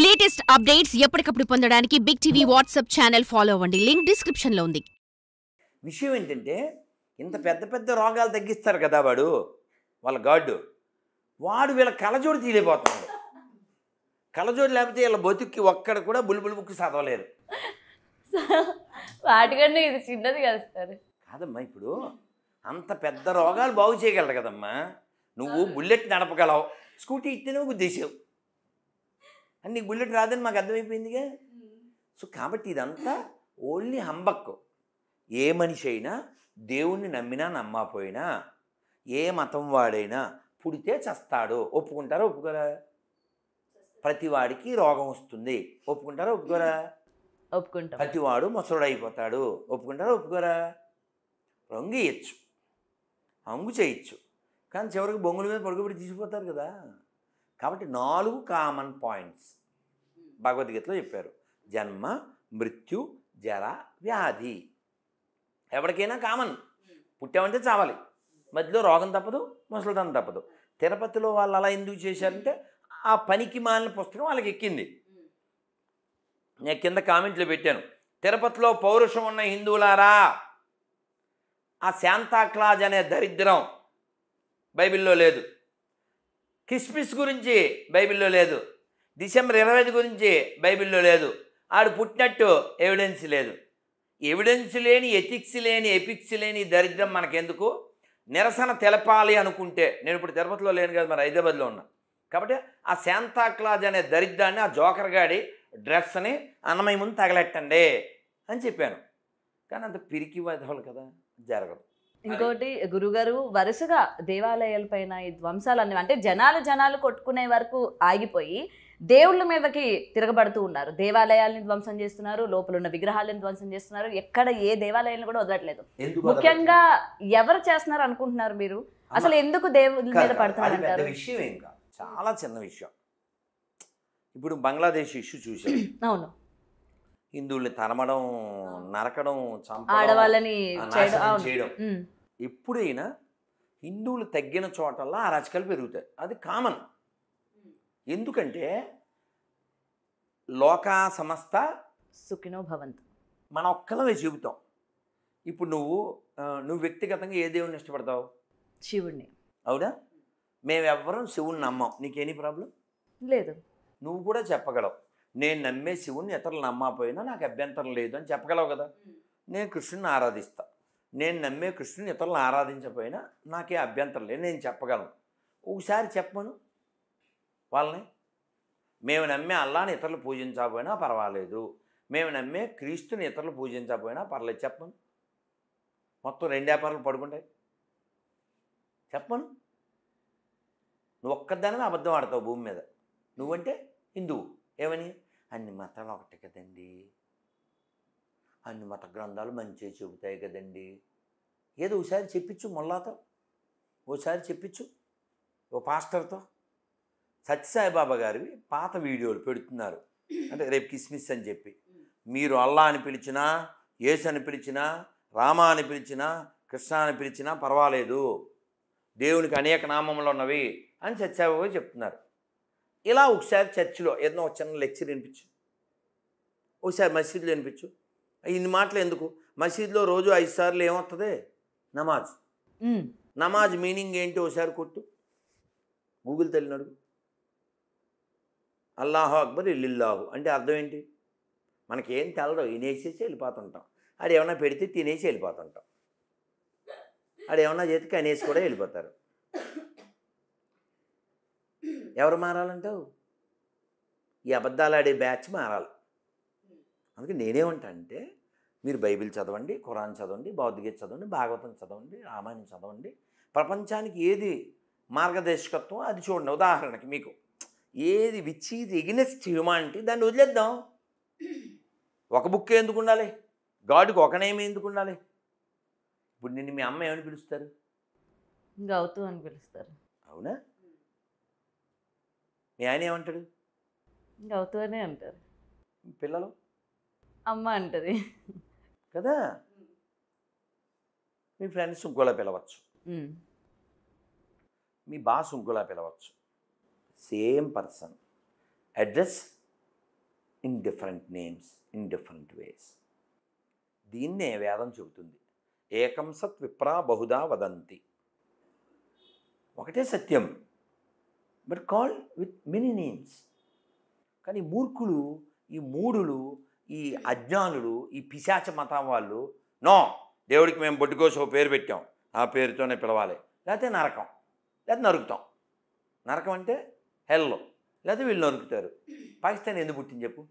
Latest updates ఎప్పటికప్పుడు పొందడానికి Big TV WhatsApp channel follow అవ్వండి. లింక్ డిస్క్రిప్షన్ లో ఉంది. విషయం ఏంటంటే ఇంత పెద్ద పెద్ద రోగాలు తగ్గిస్తారు కదా వాళ్ళ గాడు వాడు వీళ్ళ కళ్ళజోడు తీలేపోతున్నాడు. కళ్ళజోడు లేకపోతే వీళ్ళ బతుక్కి ఒక్కడ కూడా బుల్బుల్ బుక్ చదవలేరు. వాటికన్నా ఇది చిన్నది కదా సార్. కాదమ్మా, ఇప్పుడు అంత పెద్ద రోగాలు బాగు చేయగలరు కదమ్మా. నువ్వు బుల్లెట్ నడపగలవు, స్కూటీ ఇస్తేనే గుద్దేసావు అని నీకు బుల్లెట్ రాదని మాకు అర్థమైపోయిందిగా. సో కాబట్టి ఇదంతా ఓన్లీ హంబక్కు. ఏ మనిషి అయినా దేవుణ్ణి నమ్మినా నమ్మకపోయినా ఏ మతం వాడైనా పుడితే చస్తాడు. ఒప్పుకుంటారా ఒప్పుకోరా? ప్రతివాడికి రోగం వస్తుంది. ఒప్పుకుంటారా ఒప్పుకోరా? ఒప్పుకుంటాం. ప్రతివాడు ముసలుడు అయిపోతాడు. ఒప్పుకుంటారా ఒప్పుకోరా? రంగు ఇయ్యచ్చు, అంగు చేయొచ్చు, కానీ చివరికి బొంగుల మీద పడుకోబెట్టి తీసిపోతారు కదా. కాబట్టి 4 కామన్ పాయింట్స్ భగవద్గీతలో చెప్పారు. జన్మ, మృత్యు, జర, వ్యాధి. ఎవరికైనా కామన్. పుట్టామంటే చావాలి, మధ్యలో రోగం తప్పదు, ముసలితనం తప్పదు. తిరుపతిలో వాళ్ళు అలా ఎందుకు చేశారంటే ఆ పనికి మాలిన పుస్తకం వాళ్ళకి ఎక్కింది. నేను కింద కామెంట్లో పెట్టాను, తిరుపతిలో పౌరుషం ఉన్న హిందువులారా, ఆ శాంతాక్లాజ్ అనే దరిద్రం బైబిల్లో లేదు. కిస్మిస్ గురించి బైబిల్లో లేదు. డిసెంబర్ 25 గురించి బైబిల్లో లేదు. ఆడు పుట్టినట్టు ఎవిడెన్స్ లేదు. ఎవిడెన్స్ లేని, ఎథిక్స్ లేని, ఎపిక్స్ లేని దరిద్రం మనకెందుకు? నిరసన తెలపాలి అనుకుంటే, నేను ఇప్పుడు తిరుపతిలో లేను కదా, మరి హైదరాబాద్లో ఉన్నా కాబట్టి ఆ శాంతాక్లాజ్ అనే దరిద్రాన్ని, ఆ జోకర్ గాడి డ్రెస్ని అన్నమయ్య ముందు తగలెట్టండి అని చెప్పాను. కానీ అంత పిరికి వదవాలి కదా, జరగదు. ఇంకోటి గురుగారు, వరుసగా దేవాలయాలపైన ఈ ధ్వంసాలన్నీ అంటే జనాలు కొట్టుకునే వరకు ఆగిపోయి దేవుళ్ళ మీదకి తిరగబడుతూ ఉన్నారు. దేవాలయాల్ని ధ్వంసం చేస్తున్నారు, లోపల ఉన్న విగ్రహాలను ధ్వంసం చేస్తున్నారు. ఎక్కడ ఏ దేవాలయాలను కూడా వదలట్లేదు. ముఖ్యంగా ఎవరు చేస్తున్నారు అనుకుంటున్నారు మీరు? అసలు ఎందుకు దేవుళ్ళ మీద పడుతున్నారు అంటారు? విషయం ఏం కాదు, చాలా చిన్న విషయం. ఇప్పుడు బంగ్లాదేశ్ ఇష్యూ చూసాం. అవును, హిందువుల్ని తరమడం, నరకడం, చంపడం, ఆడవాళ్ళని చేయడం. ఎప్పుడైనా హిందువులు తగ్గిన చోటల్లా అరాచకాలు పెరుగుతాయి. అది కామన్. ఎందుకంటే లోకా సమస్త సుఖినో భవంతు మన ఒక్కలమే చెబుతాం. ఇప్పుడు నువ్వు వ్యక్తిగతంగా ఏ దేవుడిని ఇష్టపడతావు? శివుణ్ణి. అవునా? మేమెవ్వరం శివుణ్ణి నమ్మం. నీకేనీ ప్రాబ్లం లేదు. నువ్వు కూడా చెప్పగలవు, నేను నమ్మే శివుణ్ణి ఇతరులు నమ్మకపోయినా నాకు అభ్యంతరం లేదు అని చెప్పగలవు కదా. నేను కృష్ణుని ఆరాధిస్తా, నేను నమ్మే కృష్ణుని ఇతరులను ఆరాధించకపోయినా నాకే అభ్యంతరం లేదు, నేను చెప్పగలను. ఒకసారి చెప్పను వాళ్ళని. మేము నమ్మే అల్లాని ఇతరులు పూజించకపోయినా పర్వాలేదు, మేము నమ్మే క్రీస్తుని ఇతరులు పూజించకపోయినా పర్లేదు, చెప్పను. మొత్తం 2 వ్యాపారాలు పడుకుంటాయి. చెప్పను. నువ్వు ఒక్కదానివే అబద్ధం ఆడతావు భూమి మీద. నువ్వంటే హిందువు. ఏమని? అన్ని మతాలు ఒకటే కదండి, అన్ని మత గ్రంథాలు మంచిగా చెబుతాయి కదండి. ఏదో ఒకసారి చెప్పించు, మొల్లాతో ఓసారి చెప్పించు, ఓ పాస్టర్తో. సత్యసాయిబాబా గారివి పాత వీడియోలు పెడుతున్నారు. అంటే రేపు కిస్మిస్ అని చెప్పి, మీరు అల్లా అని పిలిచినా, యేసు అని పిలిచినా, రామ అని పిలిచినా, కృష్ణ అని పిలిచినా పర్వాలేదు, దేవునికి అనేక నామములు ఉన్నవి అని సత్యసాయిబాబా చెప్తున్నారు. ఇలా ఒకసారి చర్చిలో ఏదైనా ఒక చిన్న లెక్చర్ వినిపించు, ఒకసారి మసీదులో వినిపించు. ఇన్ని మాటలు ఎందుకు? మసీదులో రోజు 5 సార్లు ఏమవుతుంది? నమాజ్. నమాజ్ మీనింగ్ ఏంటి ఒకసారి కొట్టు, గూగుల్ తెలియనడు. అల్లాహు అక్బర్ ఇల్లిల్లాహు అంటే అర్థం ఏంటి? మనకేం తెలదు, వినేసేసి వెళ్ళిపోతుంటాం. అది ఏమన్నా పెడితే తినేసి వెళ్ళిపోతుంటాం. అది ఏమన్నా చేతికి అనేసి కూడా వెళ్ళిపోతారు. ఎవరు మారాలంటావు? ఈ అబద్ధాలు ఆడే బ్యాచ్ మారాలి. అందుకే నేనేమంటా అంటే, మీరు బైబిల్ చదవండి, ఖురాన్ చదవండి, భగవద్గీత చదవండి, భాగవతం చదవండి, రామాయణం చదవండి. ప్రపంచానికి ఏది మార్గదర్శకత్వం అది చూడండి. ఉదాహరణకి మీకు ఏది విచ్ ఈజ్ ఎగెన్స్ట్ హ్యూమానిటీ దాన్ని వదిలేద్దాం. ఒక బుక్ ఎందుకు ఉండాలి? గాడ్కి ఒక నేమ్ ఎందుకు ఉండాలి? ఇప్పుడు నిన్ను మీ అమ్మ ఏమని పిలుస్తారు? గౌతు అని పిలుస్తారు. అవునా? మీ ఆయన ఏమంటాడు? గౌతు అనే అంటారు. పిల్లలు అమ్మ అంటది కదా. మీ ఫ్రెండ్స్ ఇంకోలా పిలవచ్చు, మీ బాస్ ఇంకోలా పిలవచ్చు. Same person, address in different names, in different ways. దీన్నే వేదం చెబుతుంది. ఏకం సత్ విప్రా బహుదా వదంతి. ఒకటే సత్యం, but called with many names. కానీ మూర్ఖులు, ఈ మూఢులు, ఈ అజ్ఞానులు, ఈ పిశాచ మతం వాళ్ళు, నో, దేవుడికి మేము బొడ్డుకోసం ఓ పేరు పెట్టాం, ఆ పేరుతోనే పిలవాలి, లేకపోతే నరకం, లేకపోతే నరుకుతాం. నరకం అంటే హెల్లో, లేకపోతే వీళ్ళు నరుకుతారు. పాకిస్తాన్ ఎందుకు పుట్టింది చెప్పు?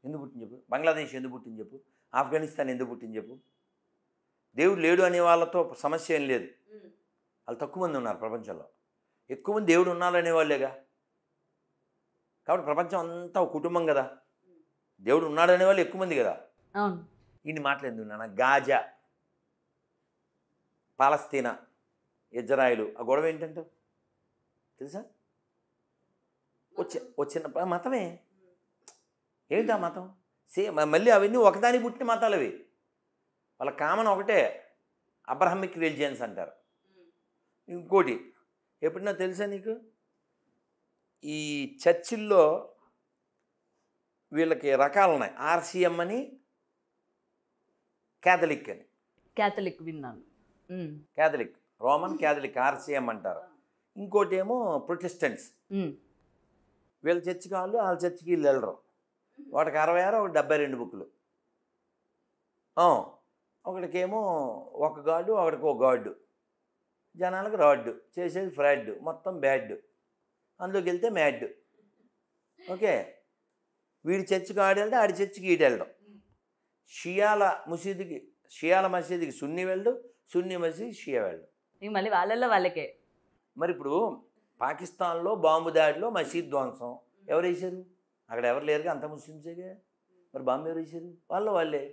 ఎందుకు పుట్టింది చెప్పు? బంగ్లాదేశ్ ఎందుకు పుట్టింది చెప్పు? ఆఫ్ఘనిస్తాన్ ఎందుకు పుట్టింది చెప్పు? దేవుడు లేడు అనే వాళ్ళతో సమస్య ఏం లేదు. వాళ్ళు తక్కువ మంది ఉన్నారు ప్రపంచంలో. ఎక్కువ మంది దేవుడు ఉన్నారనే వాళ్ళేగా. కాబట్టి ప్రపంచం అంతా ఒక కుటుంబం కదా. దేవుడు ఉన్నాడు అనేవాళ్ళు ఎక్కువ మంది కదా. ఇన్ని మాటలు ఎందుకు నాన్న? గాజా, పాలస్తీనా, ఇజ్రాయిలు, ఆ గొడవ ఏంటంటే తెలుసా? వచ్చిన మతమే. ఏంటి ఆ మతం? మళ్ళీ అవన్నీ ఒకదానికి పుట్టిన మతాలు అవి. వాళ్ళ కామన్ ఒకటే, అబ్రహమిక్ రిలిజియన్స్ అంటారు. ఇంకోటి ఎప్పుడన్నా తెలుసా నీకు? ఈ చర్చిల్లో వీళ్ళకి రకాలు ఉన్నాయి. ఆర్సిఎం అని, క్యాథలిక్ అని. క్యాథలిక్ విన్నాను. క్యాథలిక్, రోమన్ క్యాథలిక్, ఆర్సిఎం అంటారు. ఇంకోటి ఏమో ప్రొటెస్టెంట్స్. వీళ్ళ చర్చికి వాళ్ళు, వాళ్ళ చర్చికి వీళ్ళు వెళ్ళరు. ఒకటికి 66, ఒకటి 72 బుక్కులు. ఒకటికేమో ఒక గాడు, ఒకటికి ఒక గాడు. జనాలకు రాడ్డు, చేసేది ఫ్రాడ్, మొత్తం బ్యాడ్. అందులోకి వెళ్తే మ్యాడ్. ఓకే, వీడి చర్చికి ఆడి వెళ్తే ఆడి చర్చికి ఈడు వెళ్ళడం. షియాల మసీదుకి సున్నీ వెళ్ళడు, సున్నీ మసీదు షియా వెళ్ళడు. మళ్ళీ వాళ్ళల్లో వాళ్ళకే. మరి ఇప్పుడు పాకిస్తాన్లో బాంబు దాడిలో మసీద్ ధ్వంసం ఎవరు వేశారు? అక్కడ ఎవరు లేరుగా, అంత ముస్లిమ్సేగా. మరి బాంబు ఎవరు వేశారు? వాళ్ళే.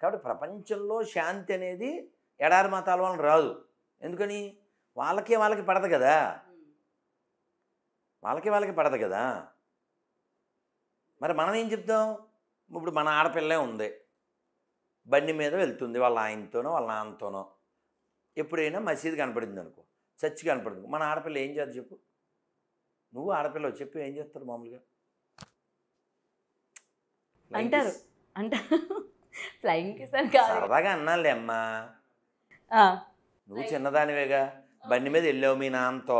కాబట్టి ప్రపంచంలో శాంతి అనేది ఎడారి మతాల వలన రాదు. ఎందుకని? వాళ్ళకి పడదు కదా. వాళ్ళకి పడదు కదా. మరి మనం ఏం చెప్తాం? ఇప్పుడు మన ఆడపిల్లే ఉంది, బండి మీద వెళ్తుంది వాళ్ళ ఆయనతోనో వాళ్ళ నాన్నతోనో. ఎప్పుడైనా మసీదు కనపడింది అనుకో, చర్చి కనపడింది, మన ఆడపిల్ల ఏం చేద్దాం చెప్పు? నువ్వు ఆడపిల్ల చెప్పు, ఏం చేస్తారు మామూలుగా? అంటారు ఫ్లయింగ్ కిస్ అని కాదు, సరదాగా అన్నాలే అమ్మా. నువ్వు చిన్నదానివేగా, బండి మీద వెళ్ళావు మీ నాన్నతో,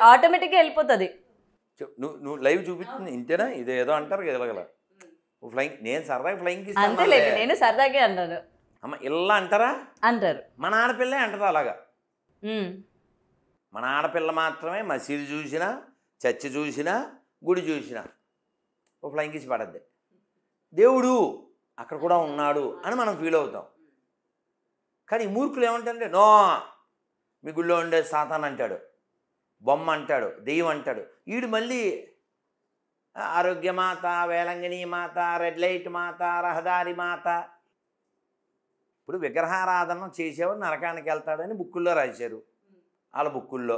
ఆటోమేటిక్గా వెళ్ళిపోతుంది. నువ్వు లైవ్ చూపిస్తుంది ఇంతేనా? ఇదేదో అంటారు కదా ఫ్లయింగ్. నేను సరదాగా ఫ్లయింగ్ కిస్ అంతేలేదు, నేను సరదాగా అన్నాను. అమ్మ ఇలా అంటారా? అంటారు. మన ఆడపిల్లే అంటారు అలాగా. మన ఆడపిల్ల మాత్రమే మసీదు చూసినా, చర్చి చూసినా, గుడి చూసినా ఓ ఫ్లయింగ్ కిస్ పడద్ది. దేవుడు అక్కడ కూడా ఉన్నాడు అని మనం ఫీల్ అవుతాం. కానీ మూర్ఖులు ఏమంటారంటే, నో, మీ గుళ్ళో ఉండే సాతాన్ అంటాడు, బొమ్మ అంటాడు, దెయ్యం అంటాడు. వీడు మళ్ళీ ఆరోగ్యమాత, వేలంగిని మాత, రెడ్ లైట్ మాత, రహదారి మాత. ఇప్పుడు విగ్రహారాధన చేసేవాడు నరకానికి వెళ్తాడని బుక్కుల్లో రాశారు, వాళ్ళ బుక్కుల్లో.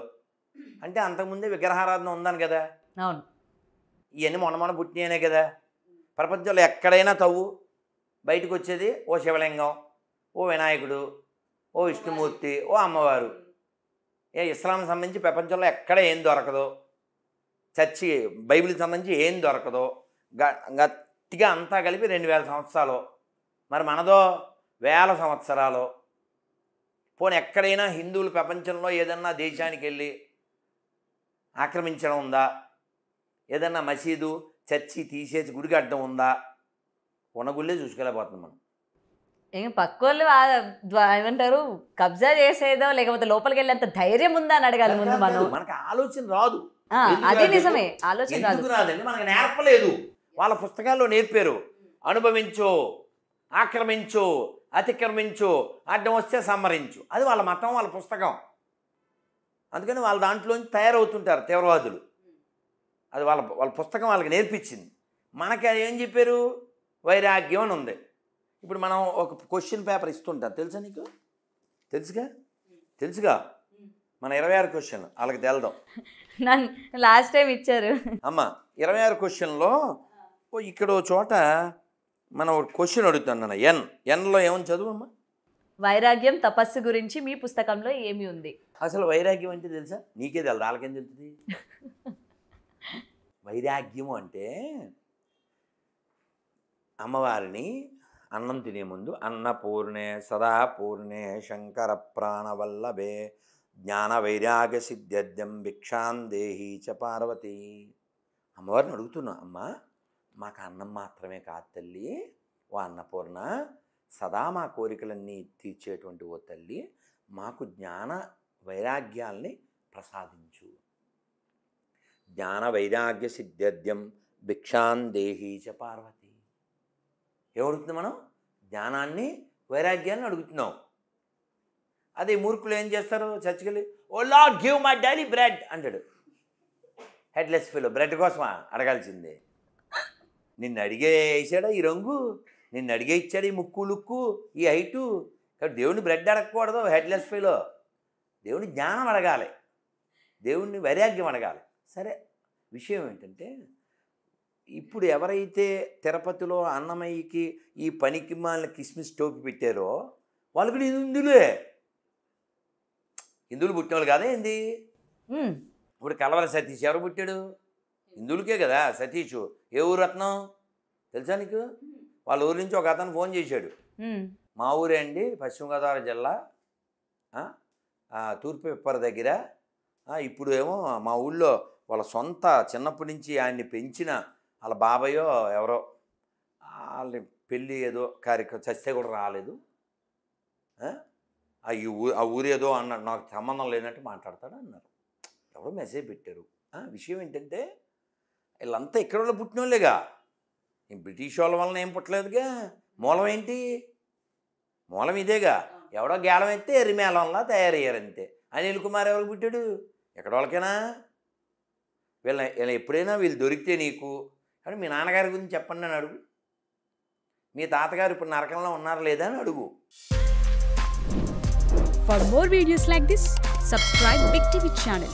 అంటే అంతకుముందే విగ్రహారాధన ఉందని కదా. అవును, ఇవన్నీ మొన్న పుట్టినాయనే కదా. ప్రపంచంలో ఎక్కడైనా తవ్వు, బయటకు వచ్చేది ఓ శివలింగం, ఓ వినాయకుడు, ఓ విష్ణుమూర్తి, ఓ అమ్మవారు. ఇస్లాం సంబంధించి ప్రపంచంలో ఎక్కడ ఏం దొరకదో, చర్చి బైబిల్కి సంబంధించి ఏం దొరకదో, గట్టిగా అంతా కలిపి 2000 సంవత్సరాలు. మరి మనదో 1000 సంవత్సరాలు. పోనీ ఎక్కడైనా హిందువులు ప్రపంచంలో ఏదన్నా దేశానికి వెళ్ళి ఆక్రమించడం ఉందా? ఏదన్నా మసీదు, చర్చి తీసేసి గుడి కట్టడం ఉందా? ఉన్న గుళ్ళే చూసుకెళ్ళిపోతున్నాం మనం. పక్కోళ్ళు ఏమంటారు, కబ్జా చేసేదో లేకపోతే లోపలికి వెళ్ళేంత ధైర్యం ఉందా అని అడగాలి ముందు మనం. మనకు ఆలోచన రాదు. అదే నిజమే, ఆలోచన రాదండి, మనకు నేర్పలేదు. వాళ్ళ పుస్తకాల్లో నేర్పారు, అనుభవించు, ఆక్రమించు, అతిక్రమించు, అడ్డం వస్తే సంహరించు. అది వాళ్ళ మతం, వాళ్ళ పుస్తకం. అందుకని వాళ్ళ దాంట్లోంచి తయారవుతుంటారు తీవ్రవాదులు. అది వాళ్ళ పుస్తకం వాళ్ళకి నేర్పించింది. మనకి ఏం చెప్పారు? వైరాగ్యం అని ఉంది. ఇప్పుడు మనం ఒక క్వశ్చన్ పేపర్ ఇస్తుంటాం, తెలుసా నీకు? తెలుసుగా మన 26 క్వశ్చన్ వాళ్ళకి తెలదాం. లాస్ట్ టైం ఇచ్చారు అమ్మ. 26 క్వశ్చన్లో ఇక్కడ చోట మనం ఒక క్వశ్చన్ అడుగుతాను. ఎన్లో ఏమని చదువు అమ్మా? వైరాగ్యం తపస్సు గురించి మీ పుస్తకంలో ఏమి ఉంది? అసలు వైరాగ్యం అంటే తెలుసా? నీకే తెలుసు, వాళ్ళకేం తెలుస్తుంది? వైరాగ్యము అంటే అమ్మవారిని అన్నం తినే ముందు అన్నపూర్ణే సదాపూర్ణే శంకర ప్రాణవల్లభే జ్ఞాన వైరాగ్య సిద్ధ్యర్థం భిక్షాం దేహి చ పార్వతి. అమ్మవారిని అడుగుతున్నా, అమ్మ మాకు అన్నం మాత్రమే కాదు తల్లి, ఓ అన్నపూర్ణ, సదా మా కోరికలన్నీ తీర్చేటువంటి ఓ తల్లి, మాకు జ్ఞాన వైరాగ్యాల్ని ప్రసాదించు. జ్ఞాన వైరాగ్య సిద్ధ్యర్థం భిక్షాం దేహి చ పార్వతి. ఏమడుగుతున్నాం మనం? జ్ఞానాన్ని వైరాగ్యాన్ని అడుగుతున్నాం. అదే మూర్ఖులు ఏం చేస్తారు? చర్చికెళ్ళి O lord give my daily bread అంటాడు. హెడ్లెస్ ఫెలో, బ్రెడ్ కోసమా అడగాల్సిందే? నిన్ను అడిగే వేసాడా ఈ రంగు, నిన్ను అడిగే ఇచ్చాడు ఈ ముక్కు లుక్కు ఈ హైటు. కాబట్టి దేవుడిని బ్రెడ్ అడగకూడదు హెడ్లెస్ ఫెలో. దేవుని జ్ఞానం అడగాలి, దేవుణ్ణి వైరాగ్యం అడగాలి. సరే, విషయం ఏంటంటే ఇప్పుడు ఎవరైతే తిరుపతిలో అన్నమయ్యకి ఈ పనికి మాలిన కిస్మిస్ టోపి పెట్టారో వాళ్ళు కూడా హిందువులే. హిందువులు పుట్టిన వాళ్ళు కాదా ఏంది? ఇప్పుడు కలవర సతీష్ ఎవరు పుట్టాడు? హిందువులకే కదా సతీష్. ఏ ఊరు రత్నం తెలుసా నీకు? వాళ్ళ ఊరి నుంచి ఒక అతను ఫోన్ చేశాడు, మా ఊరే అండి, పశ్చిమ గోదావరి జిల్లా తూర్పు పిప్పర దగ్గర. ఇప్పుడు ఏమో మా ఊళ్ళో వాళ్ళ సొంత చిన్నప్పటి నుంచి ఆయన్ని పెంచిన వాళ్ళ బాబాయో ఎవరో వాళ్ళ పెళ్ళి ఏదో కార్యక్రమం చస్తే కూడా రాలేదు. ఆ ఊరేదో అన్నాడు, నాకు సంబంధం లేనట్టు మాట్లాడతాడు అన్నారు. ఎవరో మెసేజ్ పెట్టారు. విషయం ఏంటంటే వీళ్ళంతా ఇక్కడ వాళ్ళు పుట్టిన వాళ్ళేగా, బ్రిటిష్ వాళ్ళ వలన ఏం పుట్టలేదుగా. మూలం ఏంటి? మూలం ఇదేగా. ఎవడో గేలం అయితే ఎర్రిమేళంలా తయారయ్యారంతే. అనిల్ కుమార్ ఎవరికి పుట్టాడు? ఎక్కడ వాళ్ళకైనా వీళ్ళ ఎప్పుడైనా వీళ్ళు దొరికితే నీకు కానీ మీ నాన్నగారి గురించి చెప్పండి అని అడుగు. మీ తాతగారు ఇప్పుడు నరకంలో ఉన్నారా లేదా అని అడుగు. For more videos like this, subscribe Big TV channel.